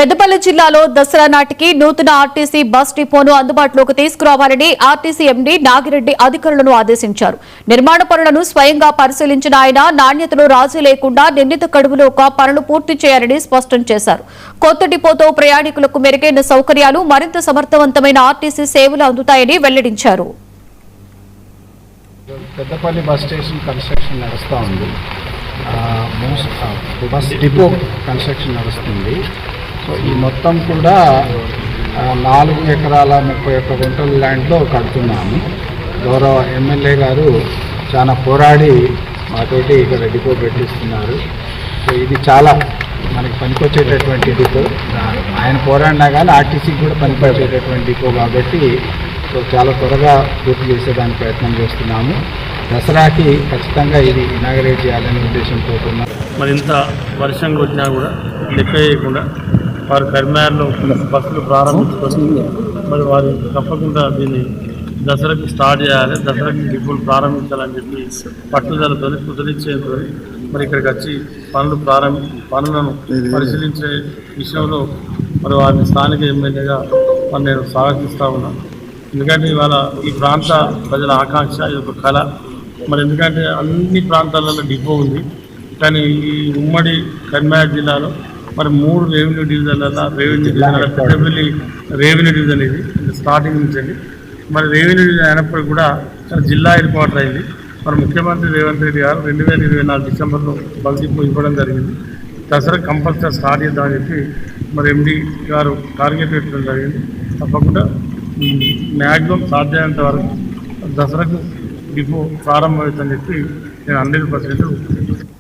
పెద్దపల్లి జిల్లాలో దసరా నాటికి నూతన ఆర్టీసీ బస్ డిపోను అందుబాటులోకి తీసుకురావాలని ఆర్టీసీ ఎండీ నాగిరెడ్డి అధికారులను ఆదేశించారు. నిర్మాణ పనులను స్వయంగా పరిశీలించిన ఆయన నాణ్యతలో రాజీ లేకుండా నిర్ణీత గడువులోగా పనులు పూర్తి చేయాలని స్పష్టం చేశారు. కొత్త డిపోతో ప్రయాణికులకు మెరుగైన సౌకర్యాలు, మరింత సమర్థవంతమైన ఆర్టీసీ సేవలు అందుతాయని వెల్లడించారు. పెద్దపల్లి బస్ స్టేషన్ కన్స్ట్రక్షన్ నడుస్తూ ఉంది. బస్ డిపో కన్స్ట్రక్షన్ నడుస్తుంది. సో ఈ మొత్తం కూడా 4 ఎకరాల 31 గుంటల ల్యాండ్లో కడుతున్నాము. గౌరవ ఎమ్మెల్యే గారు చాలా పోరాడి మాతోటి ఇక్కడ డిపో పెట్టిస్తున్నారు. సో ఇది చాలా మనకి పనికొచ్చేటటువంటి డిపో. ఆయన పోరాడినా కానీ ఆర్టీసీకి కూడా పనికొచ్చేటటువంటి డిపో కాబట్టి సో చాలా త్వరగా పూర్తి చేసేదానికి ప్రయత్నం చేస్తున్నాము. దసరాకి ఖచ్చితంగా ఇది ఇనాగరేట్ చేయాలనే ఉద్దేశంతో ఉన్నాం. మరి ఇంత వర్షం కొట్టినా కూడా లెక్క చేయకుండా వారు కరీంనగర్లో బస్సులు ప్రారంభించుకొని మరి వారు తప్పకుండా దీన్ని దసరాకి స్టార్ట్ చేయాలి, దసరాకి డిపోలు ప్రారంభించాలని చెప్పి పట్టుదలతో కృతనిశ్చయంతో మరి ఇక్కడికి వచ్చి పనులను పరిశీలించే విషయంలో మరి వారిని స్థానిక ఎమ్మెల్యేగా మరి నేను స్వాగతిస్తూ ఉన్నాను. ఎందుకంటే ఇవాళ ఈ ప్రాంత ప్రజల ఆకాంక్ష, ఇది ఒక కళ. మరి ఎందుకంటే అన్ని ప్రాంతాలలో డిపో ఉంది, కానీ ఈ ఉమ్మడి కరీంనగర్ జిల్లాలో మరి 3 రెవెన్యూ డివిజన్ల పెద్దపల్లి రెవెన్యూ డివిజన్ ఇది స్టార్టింగ్ నుంచి అండి. మరి రెవెన్యూ డివిజన్ అయినప్పటికీ కూడా జిల్లా హెడ్ క్వార్టర్ అయింది. మరి ముఖ్యమంత్రి రేవంత్ రెడ్డి గారు 2024 డిసెంబర్లో బస్ డిపో ఇవ్వడం జరిగింది. దసరా కంపల్సరీ స్టార్ట్ చేద్దామని చెప్పి మరి ఎండీ గారు టార్గెట్ పెట్టడం జరిగింది. తప్పకుండా మ్యాక్సిమం సాధ్యమైనంత వరకు దసరాకు డిపో ప్రారంభమవుతుందని చెప్పి నేను 100%